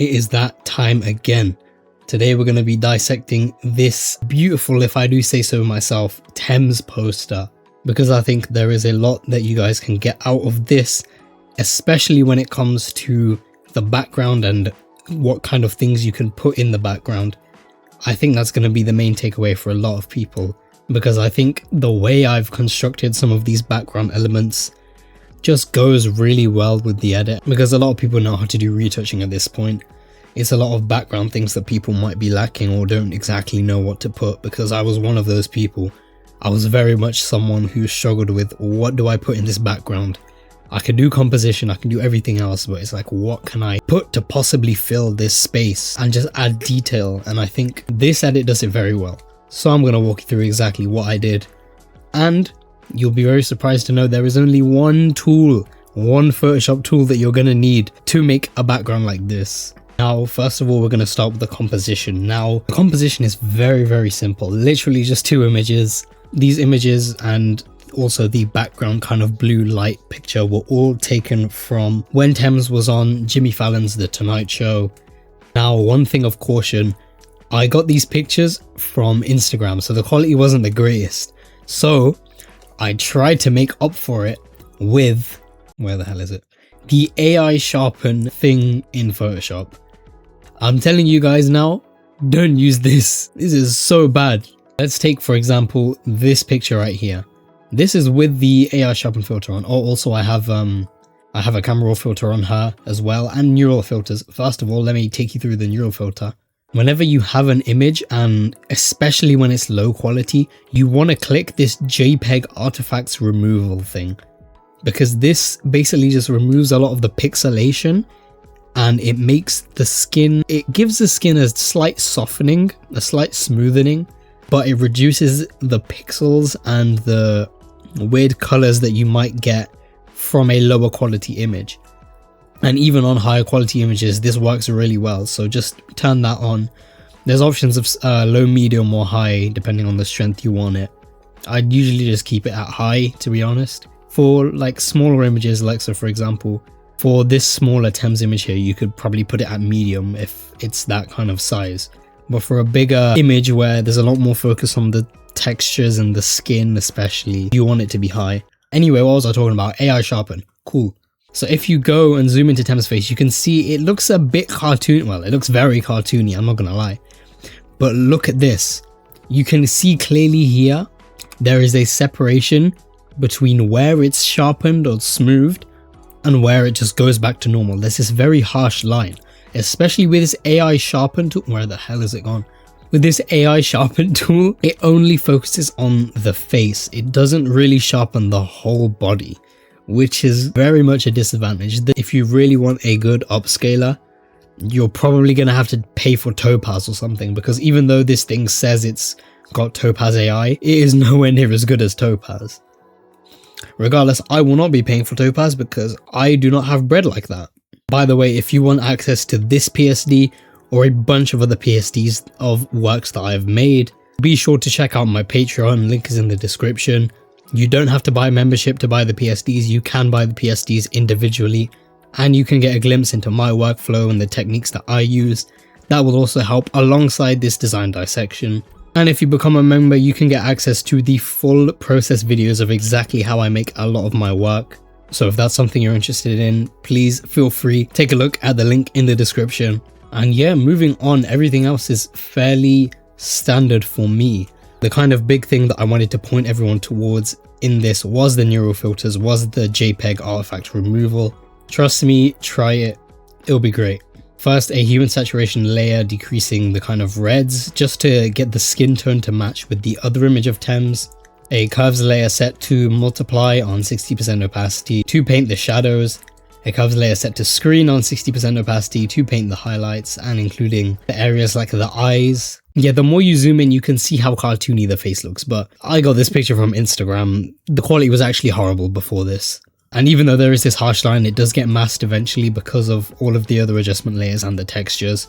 it is that time again. Today we're going to be dissecting this beautiful, if I do say so myself, Tems poster, because I think there is a lot that you guys can get out of this, especially when it comes to the background and what kind of things you can put in the background. I think that's going to be the main takeaway for a lot of people, because I think the way I've constructed some of these background elements just goes really well with the edit, because a lot of people know how to do retouching at this point. It's a lot of background things that people might be lacking or don't exactly know what to put, because I was one of those people. I was very much someone who struggled with, what do I put in this background? I can do composition, I can do everything else, but it's like, what can I put to possibly fill this space and just add detail? And I think this edit does it very well. So I'm going to walk you through exactly what I did. And you'll be very surprised to know there is only one tool, one Photoshop tool that you're going to need to make a background like this. Now, first of all, we're going to start with the composition. Now, the composition is very, very simple. Literally just two images. These images and also the background kind of blue light picture were all taken from when Tems was on Jimmy Fallon's The Tonight Show. Now, one thing of caution, I got these pictures from Instagram, so the quality wasn't the greatest. So I tried to make up for it with, where the hell is it? The AI sharpen thing in Photoshop. I'm telling you guys now, don't use this. This is so bad. Let's take, for example, this picture right here. This is with the AI sharpen filter on. Oh, also I have a camera raw filter on her as well, and neural filters. First of all, let me take you through the neural filter. Whenever you have an image, and especially when it's low quality, you want to click this JPEG artifacts removal thing, because this basically just removes a lot of the pixelation and it makes the skin, it gives the skin a slight softening, a slight smoothening, but it reduces the pixels and the weird colors that you might get from a lower quality image. And even on higher quality images, this works really well. So just turn that on. There's options of low, medium or high, depending on the strength you want it. I'd usually just keep it at high, to be honest. For like smaller images, like so for example, for this smaller Tems image here, you could probably put it at medium if it's that kind of size. But for a bigger image where there's a lot more focus on the textures and the skin especially, you want it to be high. Anyway, what was I talking about? AI sharpen. Cool. So if you go and zoom into Tems' face, you can see it looks a bit cartoon. Well, it looks very cartoony, I'm not gonna lie. But look at this. You can see clearly here, there is a separation between where it's sharpened or smoothed and where it just goes back to normal. There's this very harsh line, especially with this AI sharpen tool. Where the hell is it gone? With this AI sharpen tool, it only focuses on the face. It doesn't really sharpen the whole body, which is very much a disadvantage. If you really want a good upscaler, you're probably going to have to pay for Topaz or something, because even though this thing says it's got Topaz AI, it is nowhere near as good as Topaz. Regardless, I will not be paying for Topaz because I do not have bread like that. By the way, if you want access to this PSD or a bunch of other PSDs of works that I've made, be sure to check out my Patreon, link is in the description. You don't have to buy membership to buy the PSDs, you can buy the PSDs individually, and you can get a glimpse into my workflow and the techniques that I use. That will also help alongside this design dissection. And if you become a member, you can get access to the full process videos of exactly how I make a lot of my work. So if that's something you're interested in, please feel free, take a look at the link in the description. And yeah, moving on, everything else is fairly standard for me. The kind of big thing that I wanted to point everyone towards in this was the neural filters, was the JPEG artifact removal. Trust me, try it, it'll be great. First, a hue and saturation layer decreasing the kind of reds just to get the skin tone to match with the other image of Tems. A curves layer set to multiply on 60% opacity to paint the shadows. A curves layer set to screen on 60% opacity to paint the highlights and including the areas like the eyes. Yeah, the more you zoom in, you can see how cartoony the face looks, but I got this picture from Instagram. The quality was actually horrible before this. And even though there is this harsh line, it does get masked eventually because of all of the other adjustment layers and the textures.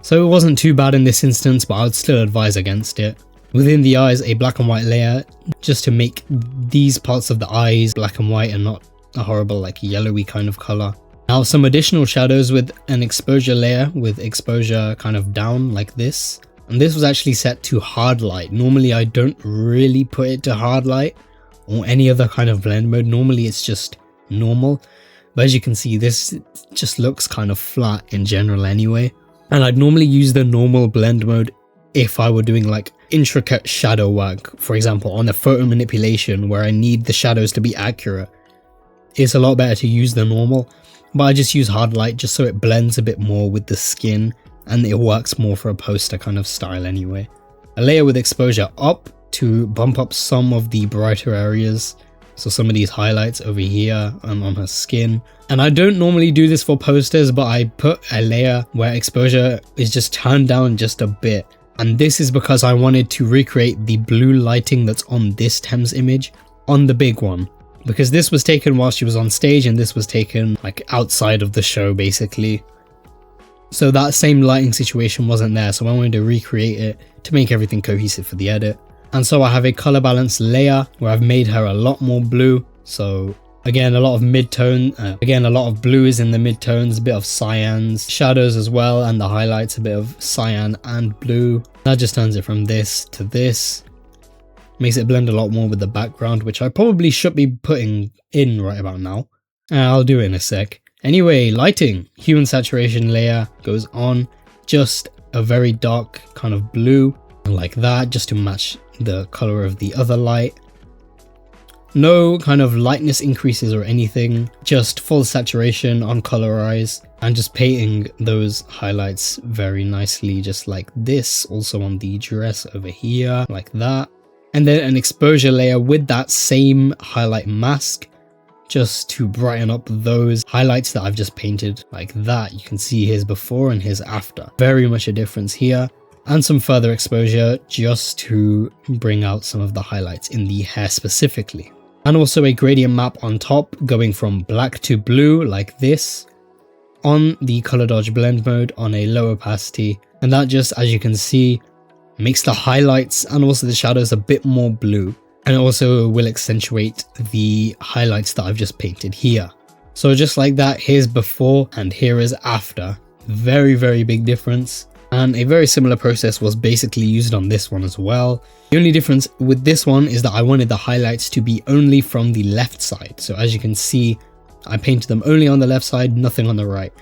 So it wasn't too bad in this instance, but I would still advise against it. Within the eyes, a black and white layer just to make these parts of the eyes black and white and not a horrible like yellowy kind of color. Now some additional shadows with an exposure layer with exposure kind of down like this. And this was actually set to hard light. Normally I don't really put it to hard light or any other kind of blend mode. Normally it's just normal. But as you can see, this just looks kind of flat in general anyway. And I'd normally use the normal blend mode if I were doing like intricate shadow work. For example, on a photo manipulation where I need the shadows to be accurate. It's a lot better to use the normal. But I just use hard light just so it blends a bit more with the skin and it works more for a poster kind of style anyway. A layer with exposure up to bump up some of the brighter areas. So some of these highlights over here and on her skin. And I don't normally do this for posters, but I put a layer where exposure is just turned down just a bit. And this is because I wanted to recreate the blue lighting that's on this Tems image on the big one. Because this was taken while she was on stage and this was taken like outside of the show basically. So that same lighting situation wasn't there, so I wanted to recreate it to make everything cohesive for the edit. And so I have a color balance layer where I've made her a lot more blue. So again, a lot of mid-tone, again a lot of blues in the mid-tones, a bit of cyans, shadows as well, and the highlights a bit of cyan and blue. That just turns it from this to this. Makes it blend a lot more with the background, which I probably should be putting in right about now. I'll do it in a sec. Anyway, lighting. Hue and saturation layer goes on. Just a very dark kind of blue, like that, just to match the color of the other light. No kind of lightness increases or anything, just full saturation on colorize and just painting those highlights very nicely, just like this. Also on the dress over here, like that. And then an exposure layer with that same highlight mask just to brighten up those highlights that I've just painted like that. You can see his before and his after. Very much a difference here. And some further exposure just to bring out some of the highlights in the hair specifically. And also a gradient map on top going from black to blue like this on the color dodge blend mode on a low opacity. And that just, as you can see, makes the highlights and also the shadows a bit more blue, and it also will accentuate the highlights that I've just painted here. So just like that, here's before and here is after. Very, very big difference. And a very similar process was basically used on this one as well. The only difference with this one is that I wanted the highlights to be only from the left side. So as you can see, I painted them only on the left side, nothing on the right.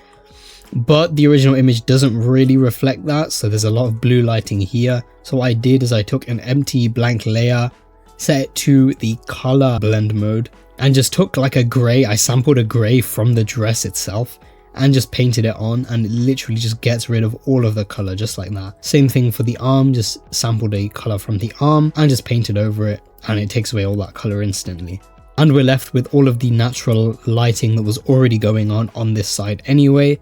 But the original image doesn't really reflect that, so there's a lot of blue lighting here. So what I did is I took an empty blank layer, set it to the color blend mode, and just took like a grey. I sampled a grey from the dress itself and just painted it on, and it literally just gets rid of all of the color just like that. Same thing for the arm, just sampled a color from the arm and just painted over it, and it takes away all that color instantly. And we're left with all of the natural lighting that was already going on this side anyway,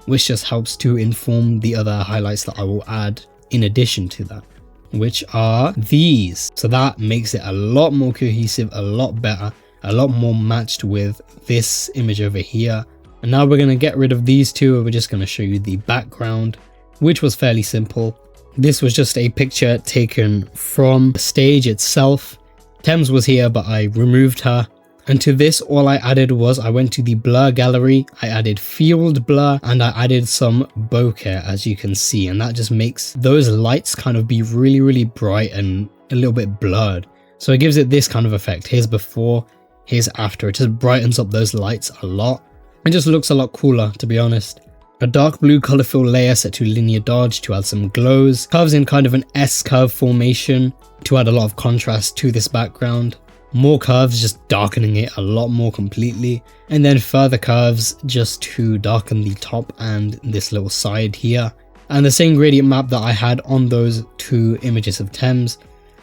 which just helps to inform the other highlights that I will add in addition to that, which are these. So that makes it a lot more cohesive, a lot better, a lot more matched with this image over here. And now we're going to get rid of these two, and we're just going to show you the background, which was fairly simple. This was just a picture taken from the stage itself. Tems was here, but I removed her. And to this, all I added was I went to the blur gallery, I added field blur, and I added some bokeh, as you can see. And that just makes those lights kind of be really, really bright and a little bit blurred. So it gives it this kind of effect. Here's before, here's after. It just brightens up those lights a lot. It just looks a lot cooler, to be honest. A dark blue color fill layer set to linear dodge to add some glows. Curves in kind of an S-curve formation to add a lot of contrast to this background. More curves, just darkening it a lot more completely. And then further curves just to darken the top and this little side here. And the same gradient map that I had on those two images of Tems,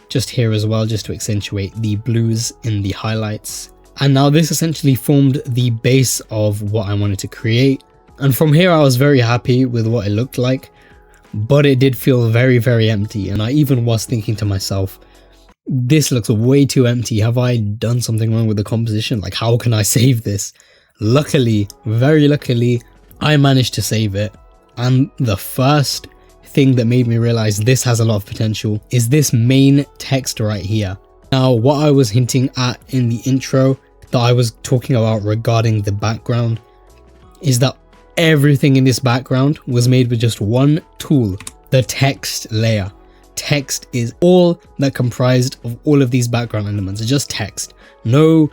just here as well, just to accentuate the blues in the highlights. And now this essentially formed the base of what I wanted to create. And from here I was very happy with what it looked like, but it did feel very, very empty. And I even was thinking to myself, this looks way too empty. Have I done something wrong with the composition? Like, how can I save this? Luckily, very luckily, I managed to save it. And the first thing that made me realize this has a lot of potential is this main text right here. Now, what I was hinting at in the intro that I was talking about regarding the background is that everything in this background was made with just one tool, the text layer. Text is all that comprised of all of these background elements. It's just text. No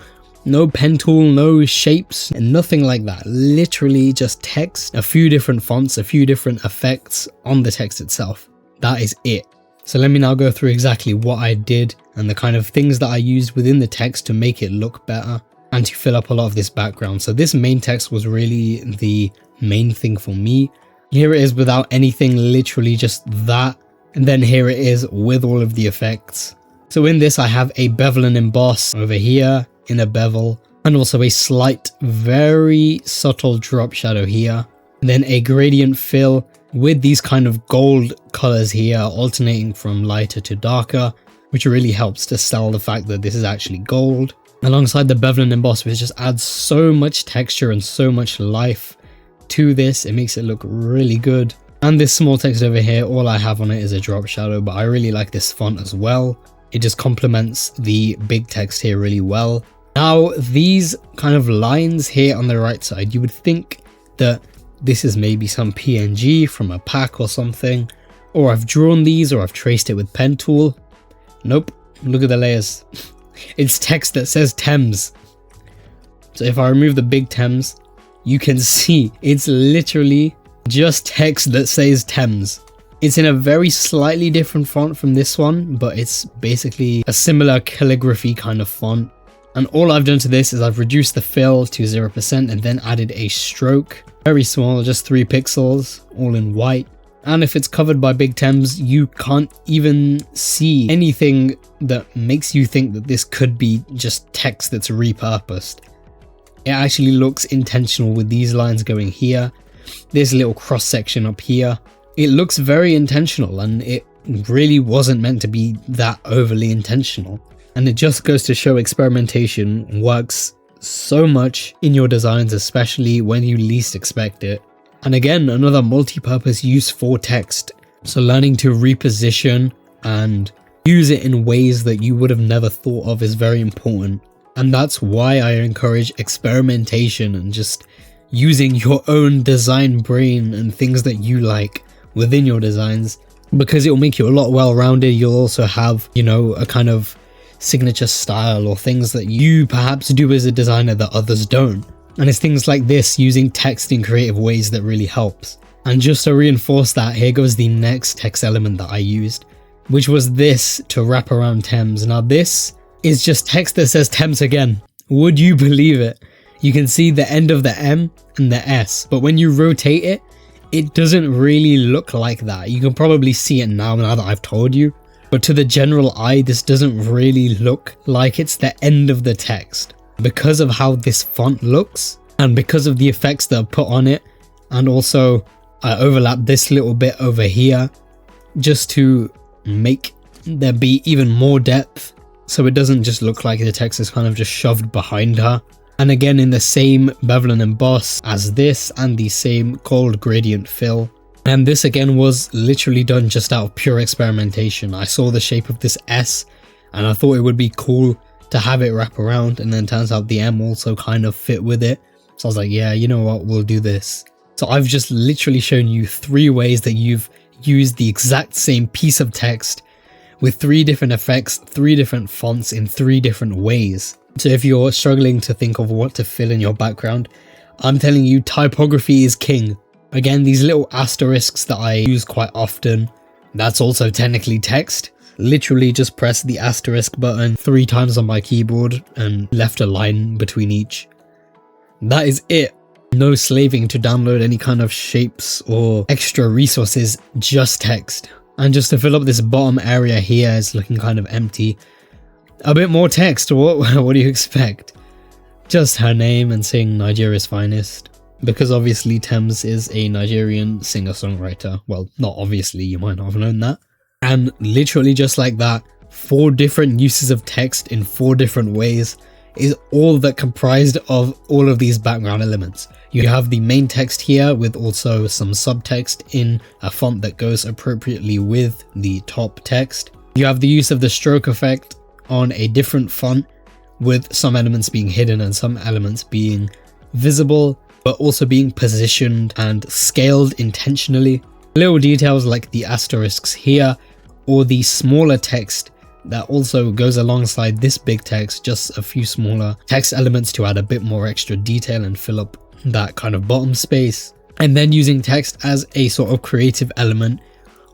pen tool, no shapes, and nothing like that. Literally just text, a few different fonts, a few different effects on the text itself. That is it. So let me now go through exactly what I did and the kind of things that I used within the text to make it look better and to fill up a lot of this background. So this main text was really the main thing for me. Here it is without anything, literally just that. And then here it is with all of the effects. So in this, I have a bevel and emboss over here in a bevel, and also a slight, very subtle drop shadow here. And then a gradient fill with these kind of gold colors here, alternating from lighter to darker, which really helps to sell the fact that this is actually gold. Alongside the bevel and emboss, which just adds so much texture and so much life to this. It makes it look really good. And this small text over here, all I have on it is a drop shadow, but I really like this font as well. It just complements the big text here really well. Now, these kind of lines here on the right side, you would think that this is maybe some PNG from a pack or something, or I've drawn these, or I've traced it with pen tool. Nope, look at the layers. It's text that says Tems. So if I remove the big Tems, you can see it's literally just text that says Tems. It's in a very slightly different font from this one, but it's basically a similar calligraphy kind of font. And all I've done to this is I've reduced the fill to 0% and then added a stroke. Very small, just 3 pixels, all in white. And if it's covered by big Tems, you can't even see anything that makes you think that this could be just text that's repurposed. It actually looks intentional with these lines going here. This little cross section up here. It looks very intentional, and it really wasn't meant to be that overly intentional. And it just goes to show experimentation works so much in your designs, especially when you least expect it. And again, another multi-purpose use for text. So learning to reposition and use it in ways that you would have never thought of is very important. And that's why I encourage experimentation and just using your own design brain and things that you like within your designs, because it will make you a lot well-rounded. You'll also have, you know, a kind of signature style or things that you perhaps do as a designer that others don't. And it's things like this, using text in creative ways, that really helps. And just to reinforce that, here goes the next text element that I used, which was this to wrap around Tems. Now this is just text that says Tems again. Would you believe it? You can see the end of the M and the S, but when you rotate it, it doesn't really look like that. You can probably see it now that I've told you, but to the general eye, this doesn't really look like it's the end of the text. Because of how this font looks, and because of the effects that are put on it, and also I overlap this little bit over here just to make there be even more depth, so it doesn't just look like the text is kind of just shoved behind her. And again, in the same bevel and emboss as this, and the same gold gradient fill. And this again was literally done just out of pure experimentation. I saw the shape of this S and I thought it would be cool to have it wrap around, and then turns out the M also kind of fit with it. So I was like, yeah, you know what, we'll do this. So I've just literally shown you 3 ways that you've used the exact same piece of text with 3 different effects, 3 different fonts in 3 different ways. So if you're struggling to think of what to fill in your background, I'm telling you, typography is king. Again, these little asterisks that I use quite often, that's also technically text. Literally just press the asterisk button 3 times on my keyboard and left a line between each. That is it. No slaving to download any kind of shapes or extra resources, just text. And just to fill up this bottom area here, is looking kind of empty. A bit more text, what do you expect? Just her name and saying Nigeria's finest. Because obviously Tems is a Nigerian singer-songwriter. Well, not obviously, you might not have known that. And literally just like that, 4 different uses of text in 4 different ways is all that comprised of all of these background elements. You have the main text here with also some subtext in a font that goes appropriately with the top text. You have the use of the stroke effect on a different font with some elements being hidden and some elements being visible. but also being positioned and scaled intentionally. Little details like the asterisks here, or the smaller text that also goes alongside this big text, just a few smaller text elements to add a bit more extra detail and fill up that kind of bottom space. And then using text as a sort of creative element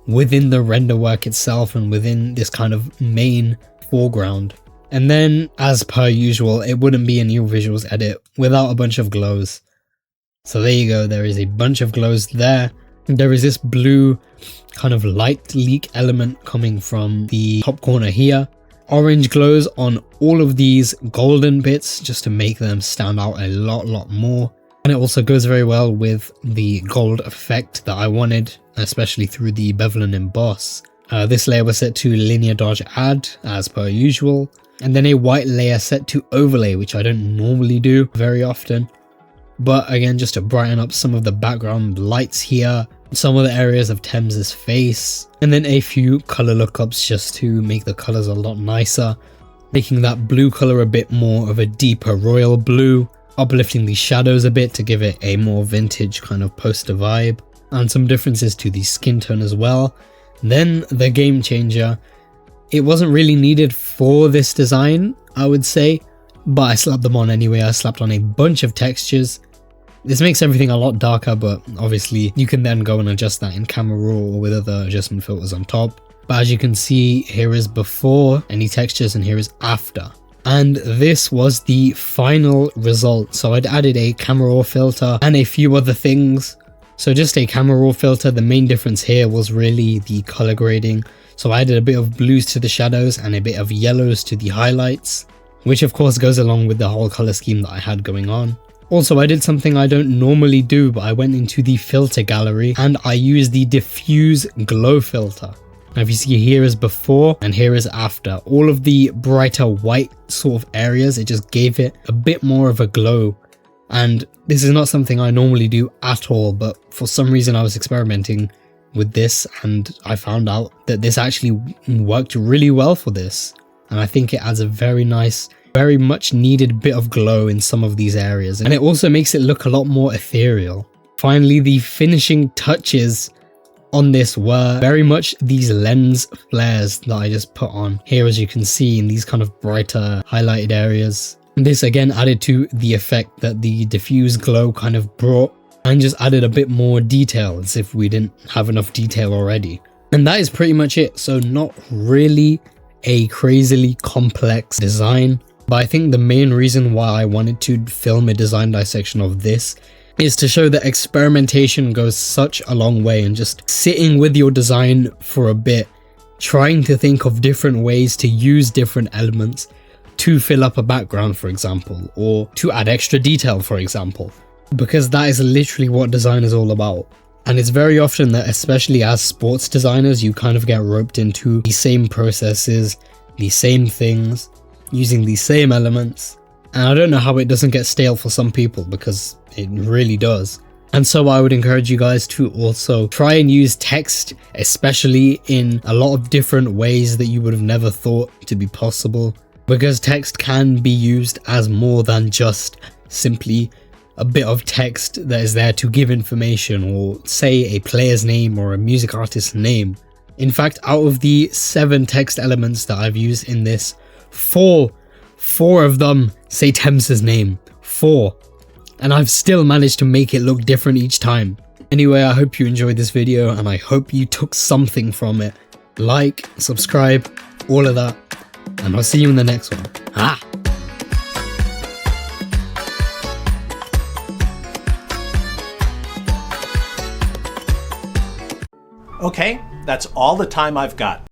within the render work itself and within this kind of main foreground. And then, as per usual, it wouldn't be a new visuals edit without a bunch of glows. So there you go, there is a bunch of glows there. There is this blue kind of light leak element coming from the top corner here. Orange glows on all of these golden bits just to make them stand out a lot more. And it also goes very well with the gold effect that I wanted, especially through the bevel and emboss. This layer was set to linear dodge add as per usual. And then a white layer set to overlay, which I don't normally do very often. But again, just to brighten up some of the background lights here, some of the areas of Tems's face, and then a few color lookups just to make the colors a lot nicer, making that blue color a bit more of a deeper royal blue, uplifting the shadows a bit to give it a more vintage kind of poster vibe, and some differences to the skin tone as well. Then the game changer. It wasn't really needed for this design, I would say, but I slapped them on anyway. I slapped on a bunch of textures. This makes everything a lot darker, but obviously you can then go and adjust that in Camera Raw or with other adjustment filters on top. But as you can see, here is before any textures and here is after. And this was the final result. So I'd added a Camera Raw filter and a few other things. So just a Camera Raw filter. The main difference here was really the color grading. So I added a bit of blues to the shadows and a bit of yellows to the highlights, which of course goes along with the whole color scheme that I had going on. Also, I did something I don't normally do, but I went into the filter gallery and I used the diffuse glow filter. Now if you see, here is before and here is after. All of the brighter white sort of areas, it just gave it a bit more of a glow. And this is not something I normally do at all, but for some reason I was experimenting with this and I found out that this actually worked really well for this. And I think it adds a very nice, very much needed bit of glow in some of these areas. And it also makes it look a lot more ethereal. Finally, the finishing touches on this were very much these lens flares that I just put on here, as you can see, in these kind of brighter highlighted areas. This again added to the effect that the diffuse glow kind of brought, and just added a bit more detail as if we didn't have enough detail already. And that is pretty much it. So not really a crazily complex design, but I think the main reason why I wanted to film a design dissection of this is to show that experimentation goes such a long way, and just sitting with your design for a bit, trying to think of different ways to use different elements to fill up a background, for example, or to add extra detail, for example. Because that is literally what design is all about. And it's very often that, especially as sports designers, you kind of get roped into the same processes, the same things, using the same elements. And I don't know how it doesn't get stale for some people, because it really does. And so I would encourage you guys to also try and use text, especially in a lot of different ways that you would have never thought to be possible. Because text can be used as more than just simply a bit of text that is there to give information or say a player's name or a music artist's name. In fact, out of the 7 text elements that I've used in this, 4 of them say Tems's name. 4. And I've still managed to make it look different each time. Anyway, I hope you enjoyed this video and I hope you took something from it. Like, subscribe, all of that. And I'll see you in the next one. Okay, that's all the time I've got.